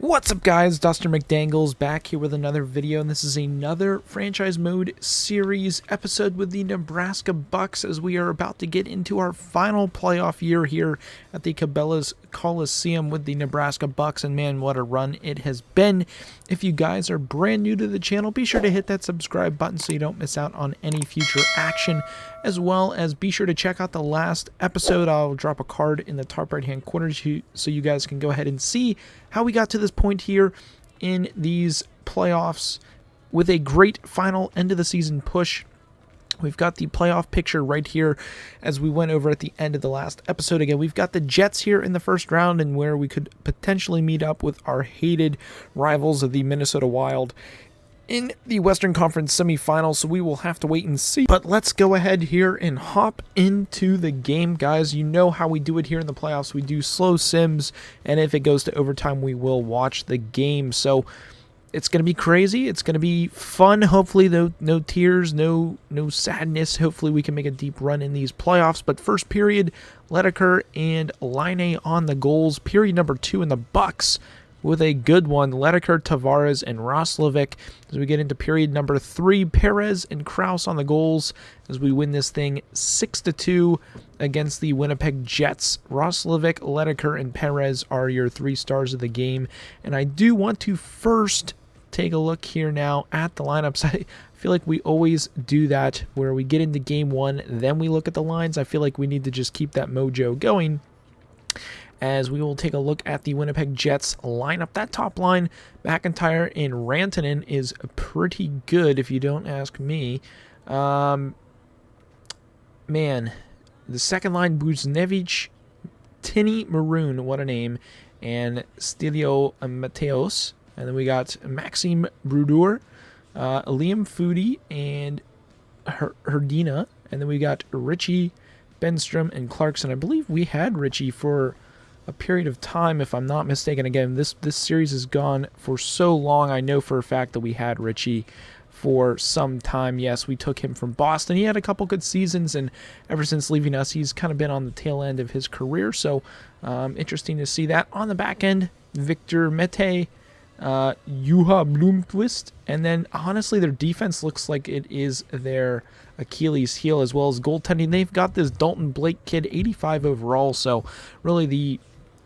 What's up, guys? Dr. McDangles back here with another video, and this is another franchise mode series episode with the Nebraska Bucks as we are about to get into our final playoff year here at the Cabela's Coliseum with the Nebraska Bucks, and man, what a run it has been. If you guys are brand new to the channel, be sure to hit that subscribe button so you don't miss out on any future action, as well as be sure to check out the last episode. I'll drop a card in the top right hand corner so you guys can go ahead and see how we got to this point here in these playoffs with a great final end of the season push. We've got the playoff picture right here as we went over at the end of the last episode. Again, we've got the Jets here in the first round, and where we could potentially meet up with our hated rivals of the Minnesota Wild in the Western Conference semifinals, so we will have to wait and see. But let's go ahead here and hop into the game, guys. You know how we do it here in the playoffs. We do slow sims, and if it goes to overtime, we will watch the game. So it's going to be crazy. It's going to be fun. Hopefully, no tears, no sadness. Hopefully, we can make a deep run in these playoffs. But first period, Ledeker and Line on the goals. Period number 2 in the Bucks with a good one. Ledeker, Tavares, and Roslovic. As we get into period number 3, Perez and Kraus on the goals as we win this thing 6-2 against the Winnipeg Jets. Roslovic, Ledeker, and Perez are your 3 stars of the game. And I do want to first take a look here now at the lineups. I feel like we always do that where we get into game 1, then we look at the lines. I feel like we need to just keep that mojo going, as we will take a look at the Winnipeg Jets lineup. That top line, McIntyre and Rantanen, is pretty good if you don't ask me. Man, the second line, Buchnevich, Tinny, Maroon, what a name, and Stilio Mateos. And then we got Maxime Brodeur, Liam Foodie, and Herdina. And then we got Richie, Benstrom, and Clarkson. I believe we had Richie for a period of time, if I'm not mistaken. Again, this series has gone for so long. I know for a fact that we had Richie for some time. Yes, we took him from Boston. He had a couple good seasons, and ever since leaving us, he's kind of been on the tail end of his career. So interesting to see that. On the back end, Victor Mete, Juha Blomqvist, and then honestly, their defense looks like it is their Achilles heel, as well as goaltending. They've got this Dalton Blake kid, 85 overall, so really the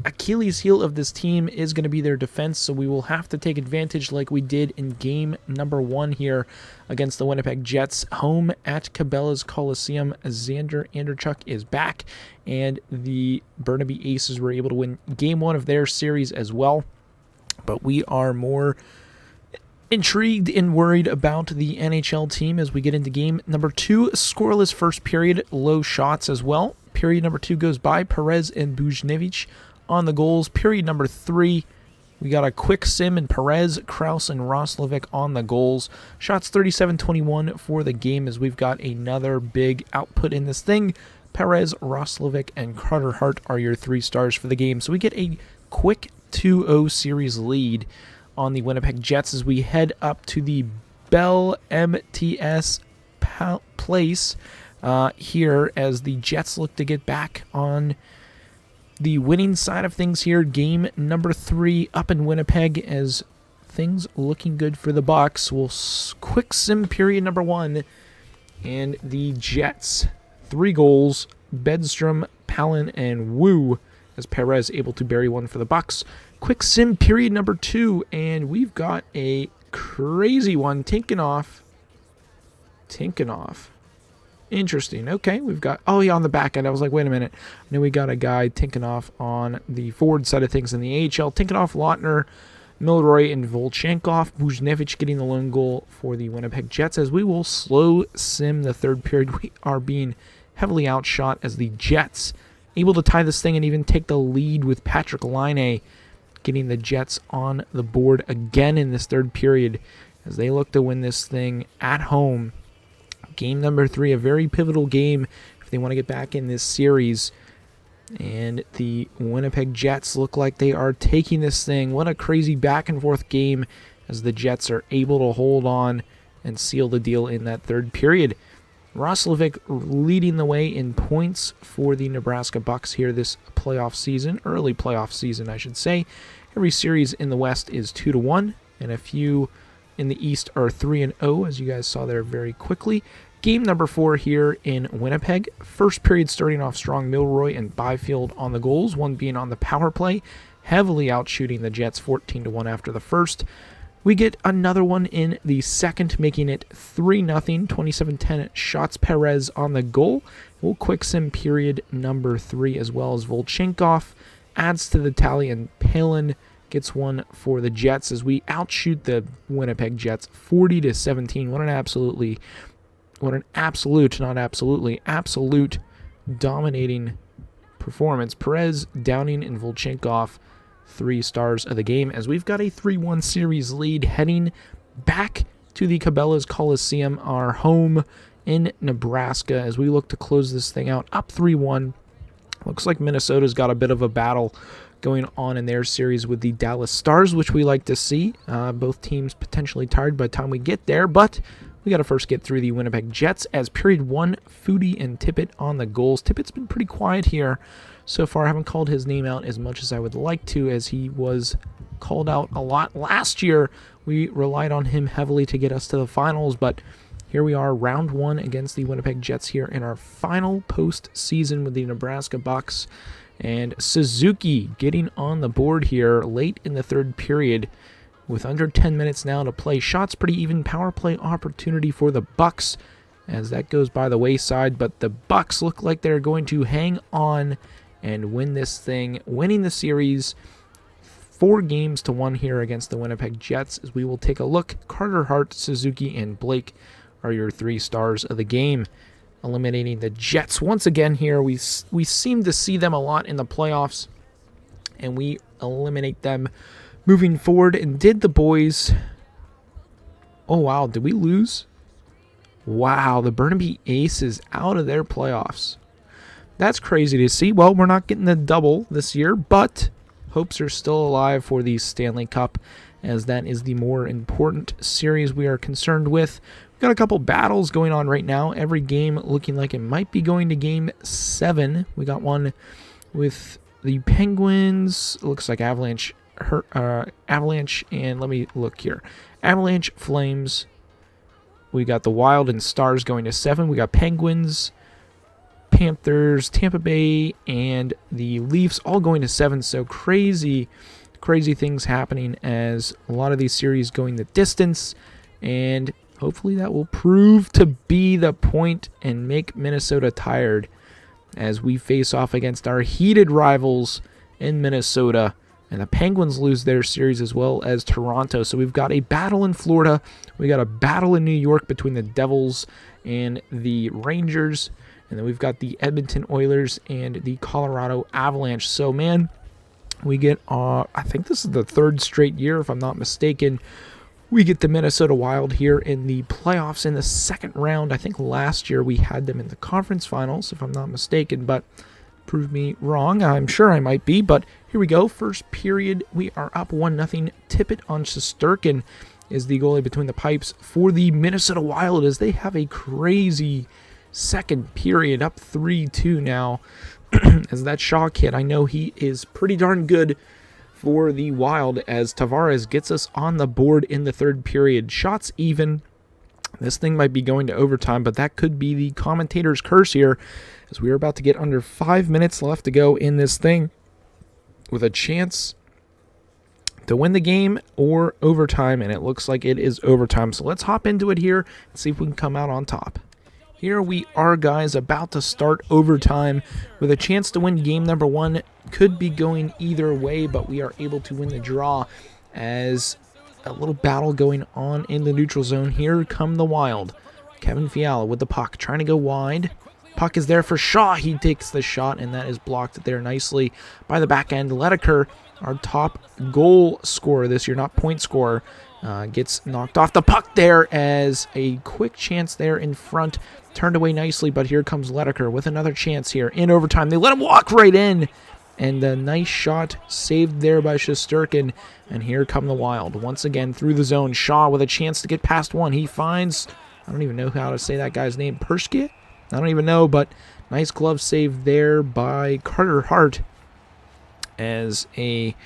Achilles heel of this team is going to be their defense, so we will have to take advantage like we did in game number 1 here against the Winnipeg Jets, home at Cabela's Coliseum. Xander Anderchuk is back, and the Burnaby Aces were able to win game 1 of their series as well. But we are more intrigued and worried about the NHL team as we get into game number 2. Scoreless first period, low shots as well. Period number 2 goes by. Perez and Buchnevich on the goals. Period number 3, we got a quick sim and Perez, Kraus, and Roslovic on the goals. Shots 37-21 for the game as we've got another big output in this thing. Perez, Roslovic, and Carter Hart are your 3 stars for the game. So we get a quick 2-0 series lead on the Winnipeg Jets as we head up to the Bell MTS place here as the Jets look to get back on the winning side of things here. Game number 3 up in Winnipeg as things looking good for the Bucks. We'll quick sim period number 1, and the Jets 3 goals, Bedstrom, Palin, and Wu, as Perez able to bury one for the Bucks. Quick sim period number 2, and we've got a crazy one. Tinkoff. Interesting. Okay, we've got, oh yeah, on the back end. I was like, wait a minute. Now we got a guy Tinkoff on the forward side of things in the AHL. Tinkoff, Lautner, Milroy, and Volchenkov. Buchnevich getting the lone goal for the Winnipeg Jets as we will slow sim the third period. We are being heavily outshot as the Jets able to tie this thing and even take the lead with Patrick Line getting the Jets on the board again in this third period as they look to win this thing at home. Game number 3, a very pivotal game if they want to get back in this series. And the Winnipeg Jets look like they are taking this thing. What a crazy back and forth game as the Jets are able to hold on and seal the deal in that third period. Roslovic leading the way in points for the Nebraska Bucks here this playoff season, early playoff season, I should say. Every series in the West is 2-1, and a few in the East are 3-0, as you guys saw there very quickly. Game number 4 here in Winnipeg. First period starting off strong. Milroy and Byfield on the goals, one being on the power play, heavily outshooting the Jets 14-1 after the first. We get another one in the second, making it 3-0, 27-10 Shots Perez on the goal. We'll quick sim period number 3 as well, as Volchenkov adds to the tally, and Palin gets one for the Jets as we outshoot the Winnipeg Jets 40-17. Absolute dominating performance. Perez, Downing, and Volchenkov, 3 stars of the game, as we've got a 3-1 series lead heading back to the Cabela's Coliseum, our home in Nebraska, as we look to close this thing out up 3-1. Looks like Minnesota's got a bit of a battle going on in their series with the Dallas Stars, which we like to see. Both teams potentially tired by the time we get there, but we got to first get through the Winnipeg Jets, as period 1, Foodie and Tippett on the goals. Tippett's been pretty quiet here so far. I haven't called his name out as much as I would like to, as he was called out a lot last year. We relied on him heavily to get us to the finals, but here we are, round 1 against the Winnipeg Jets here in our final postseason with the Nebraska Bucks. And Suzuki getting on the board here late in the third period with under 10 minutes now to play. Shots pretty even. Power play opportunity for the Bucks as that goes by the wayside, but the Bucks look like they're going to hang on and win this thing, winning the series 4-1 here against the Winnipeg Jets, as we will take a look. Carter Hart, Suzuki, and Blake are your 3 stars of the game. Eliminating the Jets once again here. We seem to see them a lot in the playoffs, and we eliminate them moving forward. And did the boys... Oh, wow. Did we lose? Wow, the Burnaby Aces out of their playoffs. That's crazy to see. Well, we're not getting the double this year, but hopes are still alive for the Stanley Cup, as that is the more important series we are concerned with. Got a couple battles going on right now. Every game looking like it might be going to game 7. We got one with the Penguins. It looks like Avalanche, and let me look here. Avalanche, Flames. We got the Wild and Stars going to 7. We got Penguins, Panthers, Tampa Bay, and the Leafs all going to 7. So crazy things happening as a lot of these series going the distance, and hopefully that will prove to be the point and make Minnesota tired as we face off against our heated rivals in Minnesota. And the Penguins lose their series as well as Toronto. So we've got a battle in Florida. We got a battle in New York between the Devils and the Rangers. And then we've got the Edmonton Oilers and the Colorado Avalanche. So, man, we get, I think this is the 3rd straight year, if I'm not mistaken, we get the Minnesota Wild here in the playoffs in the second round. I think last year we had them in the conference finals, if I'm not mistaken, but prove me wrong. I'm sure I might be, but here we go. First period, we are up 1-0. Tippett on Shesterkin is the goalie between the pipes for the Minnesota Wild, as they have a crazy second period, up 3-2 now. As that Shaw kid, I know he is pretty darn good for the Wild, as Tavares gets us on the board in the third period. Shots even. This thing might be going to overtime, but that could be the commentator's curse here, as we are about to get under 5 minutes left to go in this thing, with a chance to win the game or overtime, and it looks like it is overtime. So let's hop into it here and see if we can come out on top. Here we are, guys, about to start overtime with a chance to win game number 1. Could be going either way, but we are able to win the draw, as a little battle going on in the neutral zone. Here come the Wild. Kevin Fiala with the puck, trying to go wide. Puck is there for Shaw. He takes the shot, and that is blocked there nicely by the back end. Ledeker, our top goal scorer this year, not point scorer, gets knocked off the puck there, as a quick chance there in front. Turned away nicely, but here comes Ledeker with another chance here in overtime. They let him walk right in, and a nice shot saved there by Shesterkin. And here come the Wild once again through the zone. Shaw with a chance to get past one. He finds, I don't even know how to say that guy's name, Pershke? I don't even know, but nice glove save there by Carter Hart, as a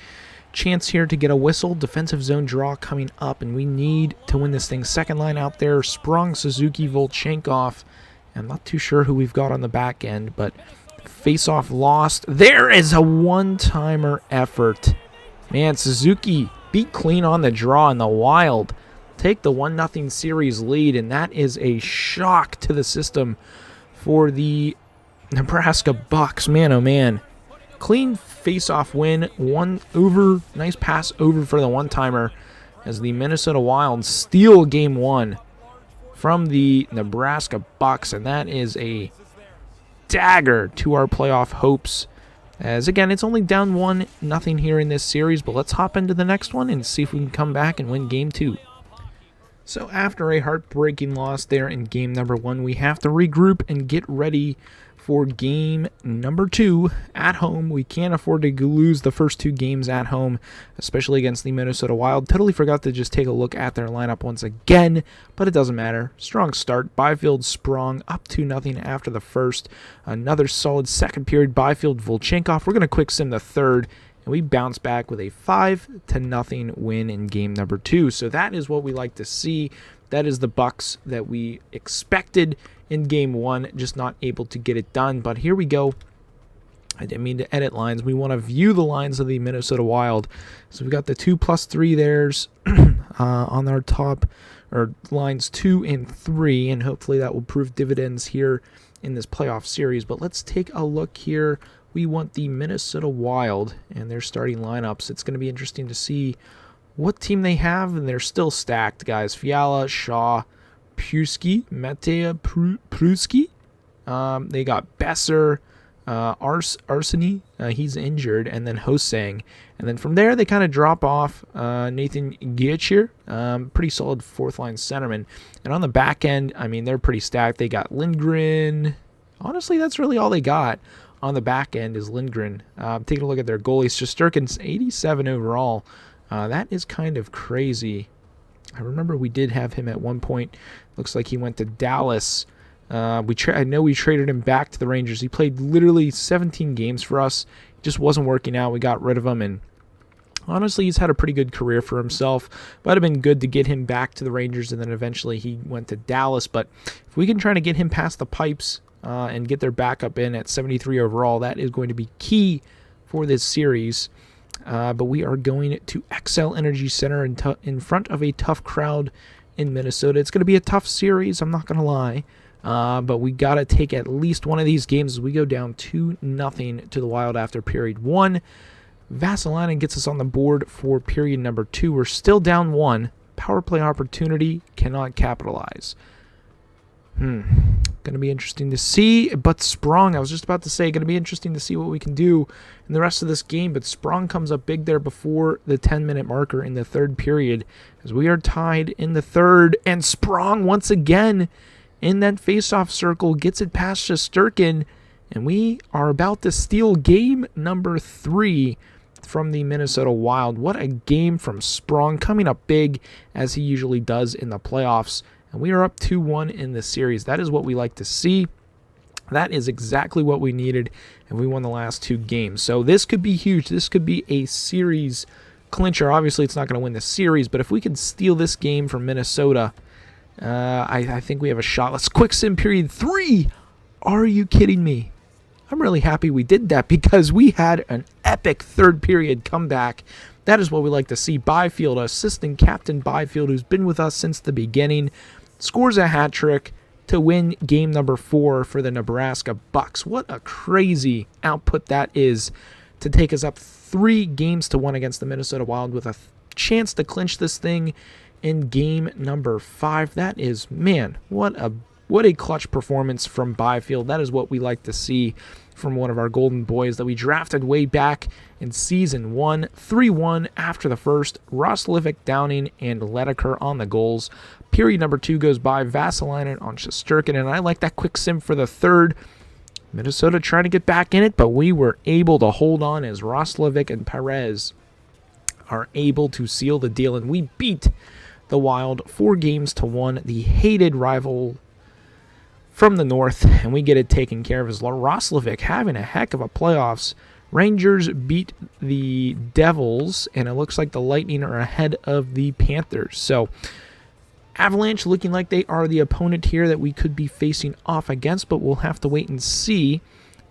chance here to get a whistle. Defensive zone draw coming up, and we need to win this thing. Second line out there, Sprong, Suzuki, Volchenkov. I'm not too sure who we've got on the back end, but face-off lost. There is a one-timer effort. Man, Suzuki beat clean on the draw in the Wild. Take the 1-0 series lead, and that is a shock to the system for the Nebraska Bucks. Man, oh man. Clean face-off win. One over. Nice pass over for the one-timer as the Minnesota Wild steal game one from the Nebraska Bucks, and that is a dagger to our playoff hopes. As again, it's only down 1-0 here in this series, but let's hop into the next one and see if we can come back and win game two. So after a heartbreaking loss there in game number one, we have to regroup and get ready for game number two at home. We can't afford to lose the first two games at home, especially against the Minnesota Wild. Totally forgot to just take a look at their lineup once again, but it doesn't matter. Strong start. Byfield, Sprong up 2-0 after the first. Another solid second period. Byfield, Volchenkov. We're going to quick sim the third, and we bounce back with a 5-0 win in game number two. So that is what we like to see. That is the Bucks that we expected in game one, just not able to get it done. But here we go. I didn't mean to edit lines. We want to view the lines of the Minnesota Wild. So we've got the 2+3 there's on our top, or lines 2 and 3, and hopefully that will prove dividends here in this playoff series. But let's take a look here. We want the Minnesota Wild and their starting lineups. It's going to be interesting to see what team they have, and they're still stacked, guys. Fiala, Shaw, Pruski, Matea Pruski. They got Besser, Arseny, he's injured, and then Hosang. And then from there, they kind of drop off Nathan Gietcher, pretty solid fourth-line centerman. And on the back end, I mean, they're pretty stacked. They got Lindgren. Honestly, that's really all they got on the back end is Lindgren. Taking a look at their goalies, Shesterkin's 87 overall. That is kind of crazy. I remember we did have him at one point. Looks like he went to Dallas. I know we traded him back to the Rangers. He played literally 17 games for us. It just wasn't working out. We got rid of him, and honestly, he's had a pretty good career for himself. Might have been good to get him back to the Rangers, and then eventually he went to Dallas. But if we can try to get him past the pipes and get their backup in at 73 overall, that is going to be key for this series. But we are going to XL Energy Center in front of a tough crowd in Minnesota. It's going to be a tough series, I'm not going to lie. But we got to take at least one of these games as we go down 2-0 to the Wild after period one. Vasilinen gets us on the board for period number two. We're still down one. Power play opportunity, cannot capitalize. Going to be interesting to see. But Sprong, I was just about to say, going to be interesting to see what we can do in the rest of this game. But Sprong comes up big there before the 10-minute marker in the third period as we are tied in the third. And Sprong once again in that face-off circle gets it past Shesterkin. And we are about to steal game number 3 from the Minnesota Wild. What a game from Sprong, coming up big as he usually does in the playoffs. And we are up 2-1 in this series. That is what we like to see. That is exactly what we needed, and we won the last 2 games. So this could be huge. This could be a series clincher. Obviously, it's not going to win the series, but if we can steal this game from Minnesota, I think we have a shot. Let's quick sim period 3. Are you kidding me? I'm really happy we did that because we had an epic third period comeback. That is what we like to see. Byfield, assistant captain Byfield, who's been with us since the beginning, scores a hat trick to win game number 4 for the Nebraska Bucks. What a crazy output that is to take us up 3-1 against the Minnesota Wild with a chance to clinch this thing in game number 5. That is, man, what a clutch performance from Byfield. That is what we like to see from one of our golden boys that we drafted way back in season 1. 3-1 after the first. Roslovic, Downing, and Ledeker on the goals. Period number 2 goes by. Vasilinen on Shesterkin, and I like that quick sim for the third. Minnesota trying to get back in it, but we were able to hold on as Roslovic and Perez are able to seal the deal, and we beat the Wild 4-1, the hated rival from the north, and we get it taken care of as Roslovic having a heck of a playoffs Rangers beat the Devils, and it looks like the Lightning are ahead of the Panthers. So Avalanche looking like they are the opponent here that we could be facing off against, but we'll have to wait and see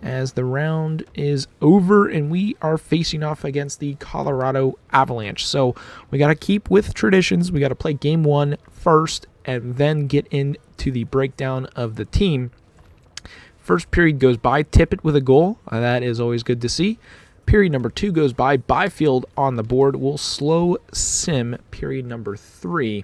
as the round is over and we are facing off against the Colorado Avalanche. So we got to keep with traditions. We got to play game 1 first and then get into the breakdown of the team. First period goes by, Tippett with a goal. That is always good to see. Period number 2 goes by, Byfield on the board. We'll slow sim period number 3.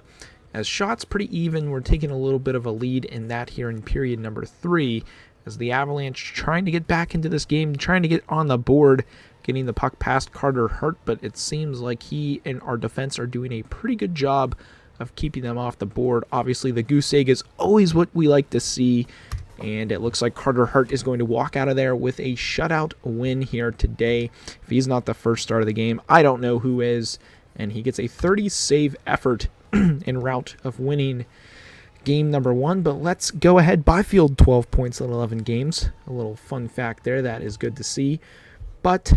As shots pretty even, we're taking a little bit of a lead in that here in period number 3. As the Avalanche trying to get back into this game, trying to get on the board, getting the puck past Carter Hart, but it seems like he and our defense are doing a pretty good job of keeping them off the board. Obviously, the goose egg is always what we like to see, and it looks like Carter Hart is going to walk out of there with a shutout win here today. If he's not the first star of the game, I don't know who is, and he gets a 30-save effort en route of winning game number 1, but let's go ahead. Byfield 12 points in 11 games. A little fun fact there. That is good to see. But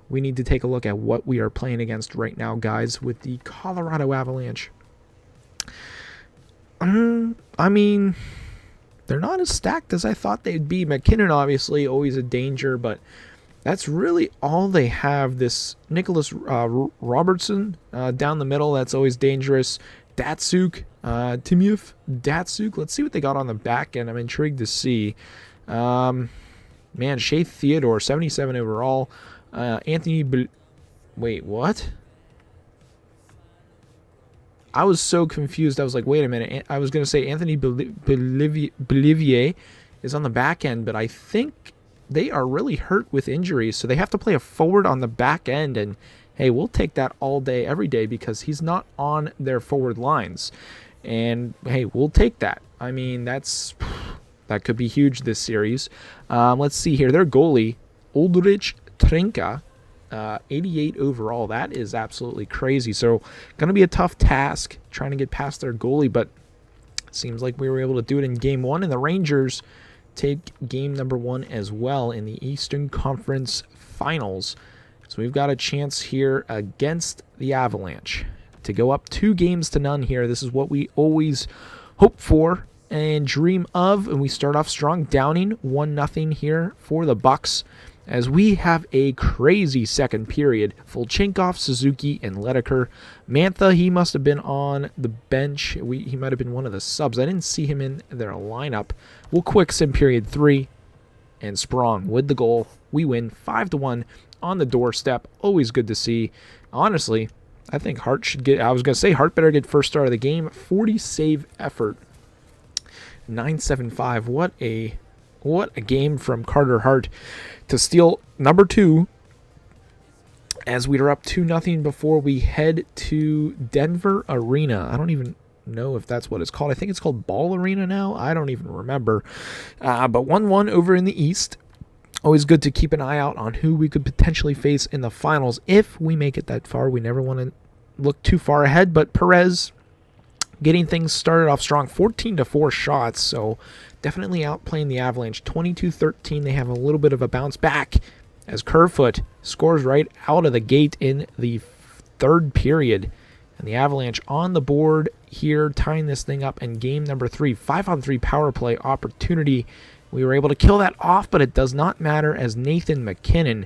we need to take a look at what we are playing against right now, guys, with the Colorado Avalanche. I mean, they're not as stacked as I thought they'd be. McKinnon, obviously, always a danger, but that's really all they have. This Nicholas Robertson down the middle, that's always dangerous. DATSYUK, Timofey DATSYUK. Let's see what they got on the back end. I'm intrigued to see. Man, Shea Theodore, 77 overall. Wait, what? I was so confused. I was like, wait a minute. I was going to say Anthony Bolivier is on the back end, but I think they are really hurt with injuries, so they have to play a forward on the back end, and hey, we'll take that all day, every day, because he's not on their forward lines. And hey, we'll take that. I mean, that could be huge this series. Let's see here. Their goalie, Ulrich Trinka, 88 overall. That is absolutely crazy. So going to be a tough task trying to get past their goalie, but it seems like we were able to do it in game 1, and the Rangers take game number 1 as well in the Eastern Conference Finals. So we've got a chance here against the Avalanche to go up 2-0 here. This is what we always hope for and dream of. And we start off strong, downing 1-0 here for the Bucks as we have a crazy second period. Volchenkov, Suzuki, and Ledeker. Mantha, he must have been on the bench. He might have been one of the subs. I didn't see him in their lineup. We'll quick sim period 3. And Sprong with the goal. We win 5-1 on the doorstep. Always good to see. Honestly, I think Hart should get, I was going to say Hart better get first star of the game. 40 save effort. 975. What a game from Carter Hart to steal number 2 as we are up 2-0 before we head to Denver Arena. I don't even know if that's what it's called. I think it's called Ball Arena now. I don't even remember. But 1-1 over in the East. Always good to keep an eye out on who we could potentially face in the finals if we make it that far. We never want to look too far ahead, but Perez getting things started off strong. 14-4 shots, so definitely outplaying the Avalanche. 22-13. They have a little bit of a bounce back as Kerfoot scores right out of the gate in the third period. And the Avalanche on the board here, tying this thing up in game number 3. 5-on-3 power play opportunity. We were able to kill that off, but it does not matter as Nathan McKinnon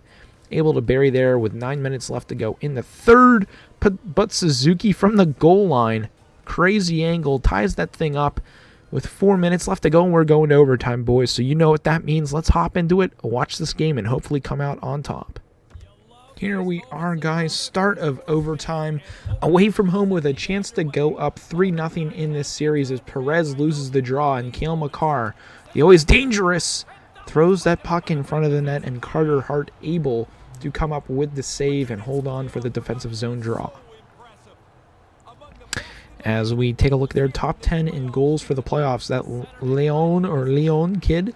able to bury there with 9 minutes left to go in the third. But Suzuki from the goal line, crazy angle, ties that thing up with 4 minutes left to go, and we're going to overtime, boys. So you know what that means. Let's hop into it, watch this game, and hopefully come out on top. Here we are, guys. Start of overtime. Away from home with a chance to go up 3-0 in this series as Perez loses the draw, and Cale Makar, the always dangerous, throws that puck in front of the net, and Carter Hart able to come up with the save and hold on for the defensive zone draw. As we take a look at their top 10 in goals for the playoffs, that Leon kid,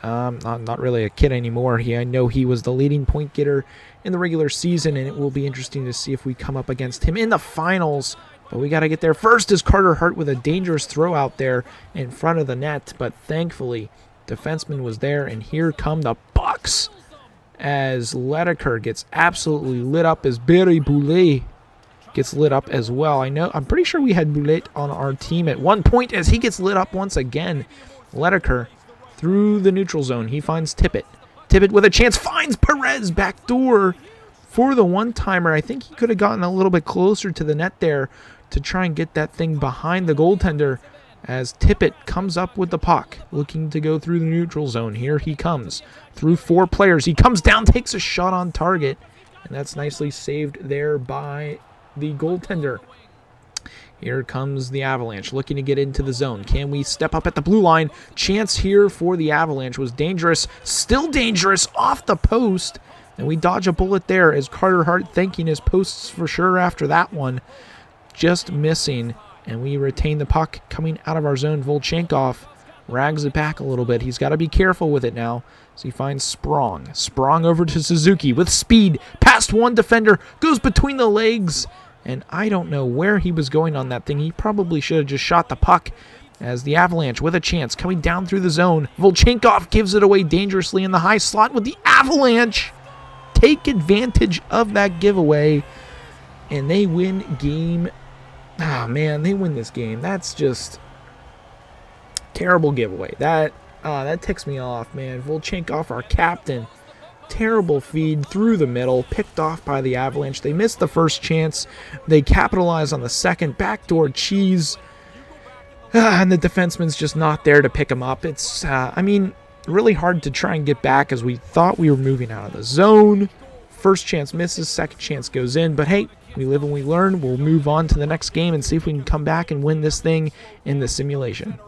not really a kid anymore. I know he was the leading point getter in the regular season, and it will be interesting to see if we come up against him in the finals. But we got to get there first as Carter Hart with a dangerous throw out there in front of the net. But thankfully, defenseman was there, and here come the Bucks as Ledeker gets absolutely lit up as Barry Boulet gets lit up as well. I'm pretty sure we had Boulet on our team at one point as he gets lit up once again. Ledeker through the neutral zone. He finds Tippett. Tippett with a chance finds Perez backdoor for the one-timer. I think he could have gotten a little bit closer to the net there to try and get that thing behind the goaltender as Tippett comes up with the puck, looking to go through the neutral zone. Here he comes through 4 players. He comes down, takes a shot on target, and that's nicely saved there by the goaltender. Here comes the Avalanche, looking to get into the zone. Can we step up at the blue line? Chance here for the Avalanche was dangerous. Still dangerous off the post. And we dodge a bullet there as Carter Hart thanking his posts for sure after that one. Just missing. And we retain the puck coming out of our zone. Volchenkov rags it back a little bit. He's got to be careful with it now. So he finds Sprong. Sprong over to Suzuki with speed. Past one defender. Goes between the legs. And I don't know where he was going on that thing. He probably should have just shot the puck as the Avalanche with a chance coming down through the zone. Volchenkov gives it away dangerously in the high slot with the Avalanche. Take advantage of that giveaway. And they win game. Oh, man, they win this game. That's just terrible giveaway. That ticks me off, man. Volchenkov, our captain. Terrible feed through the middle, picked off by the Avalanche. They missed the first chance. They capitalize on the second. Backdoor cheese. And the defenseman's just not there to pick him up. It's, really hard to try and get back as we thought we were moving out of the zone. First chance misses, second chance goes in. But hey, we live and we learn. We'll move on to the next game and see if we can come back and win this thing in the simulation.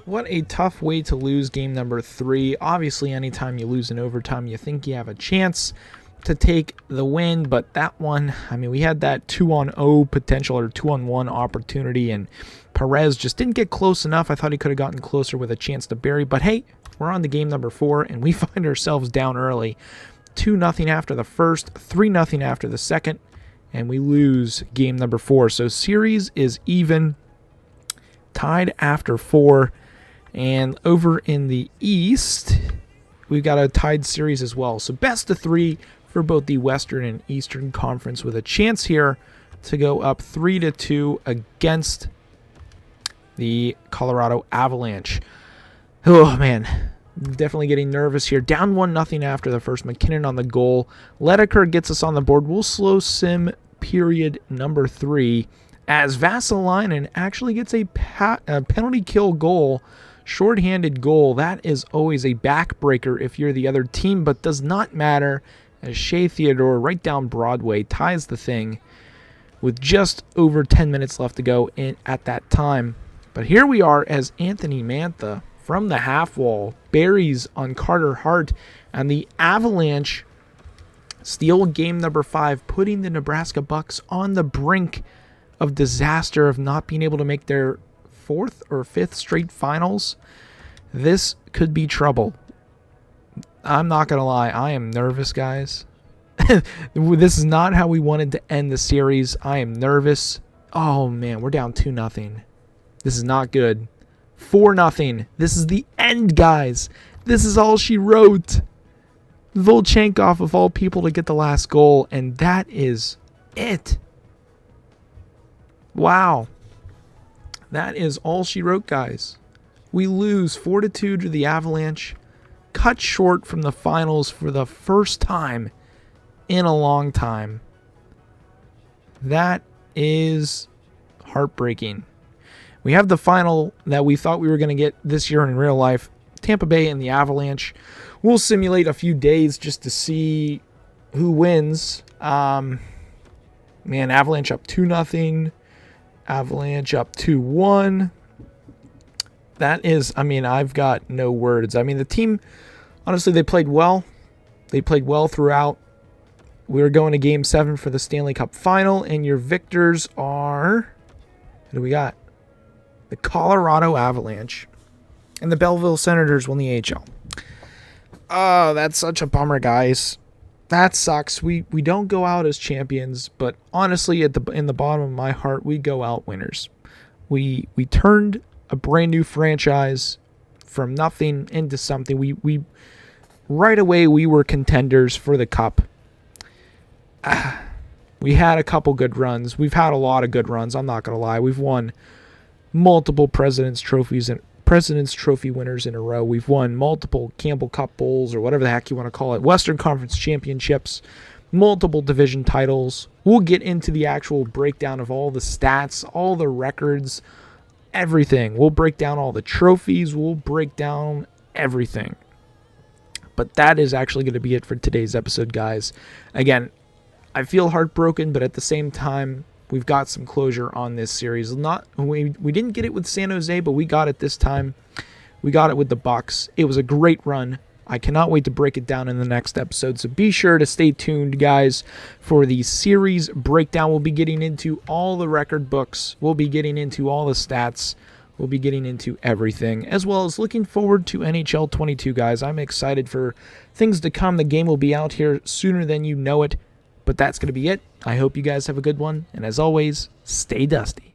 What a tough way to lose game number 3. Obviously, anytime you lose in overtime, you think you have a chance to take the win. But that one, we had that 2-on-0 potential or 2-on-1 opportunity, and Perez just didn't get close enough. I thought he could have gotten closer with a chance to bury. But hey, we're on to game number 4, and we find ourselves down early. 2-0 after the first, 3-0 after the second, and we lose game number 4. So series is even, tied after 4. And over in the East, we've got a tied series as well. So best of 3 for both the Western and Eastern Conference with a chance here to go up 3-2 against the Colorado Avalanche. Oh, man. Definitely getting nervous here. Down 1-0 after the first. McKinnon on the goal. Ledeker gets us on the board. We'll slow sim period number 3 as Vasilinen actually gets a penalty kill goal. Shorthanded goal. That is always a backbreaker if you're the other team, but does not matter as Shea Theodore right down Broadway ties the thing with just over 10 minutes left to go at that time. But here we are as Anthony Mantha from the half wall buries on Carter Hart, and the Avalanche steal game number 5, putting the Nebraska Bucks on the brink of disaster of not being able to make their 4th or 5th straight finals. This could be trouble. I'm not going to lie. I am nervous, guys. This is not how we wanted to end the series. I am nervous. Oh, man. We're down 2-0. This is not good. 4-0. This is the end, guys. This is all she wrote. Volchenkov, of all people, to get the last goal. And that is it. Wow. That is all she wrote, guys. We lose 4-2 to the Avalanche, cut short from the finals for the first time in a long time. That is heartbreaking. We have the final that we thought we were going to get this year in real life, Tampa Bay and the Avalanche. We'll simulate a few days just to see who wins. Man, Avalanche up 2-0. Avalanche up 2-1. That is, I've got no words. The team, honestly, they played well. They played well throughout. We were going to Game 7 for the Stanley Cup Final, and your victors are, who do we got? The Colorado Avalanche and the Belleville Senators won the AHL. Oh, that's such a bummer, guys. That sucks. We don't go out as champions, but honestly, in the bottom of my heart, we go out winners. We turned a brand new franchise from nothing into something. We right away we were contenders for the cup. We had a couple good runs. We've had a lot of good runs, I'm not going to lie. We've won multiple President's Trophy winners in a row. We've won multiple Campbell Cup Bowls, or whatever the heck you want to call it, Western Conference Championships, multiple division titles. We'll get into the actual breakdown of all the stats, all the records, everything. We'll break down all the trophies. We'll break down everything. But that is actually going to be it for today's episode, guys. Again, I feel heartbroken, but at the same time, we've got some closure on this series. We didn't get it with San Jose, but we got it this time. We got it with the Bucks. It was a great run. I cannot wait to break it down in the next episode. So be sure to stay tuned, guys, for the series breakdown. We'll be getting into all the record books. We'll be getting into all the stats. We'll be getting into everything, as well as looking forward to NHL 22, guys. I'm excited for things to come. The game will be out here sooner than you know it. But that's going to be it. I hope you guys have a good one. And as always, stay dusty.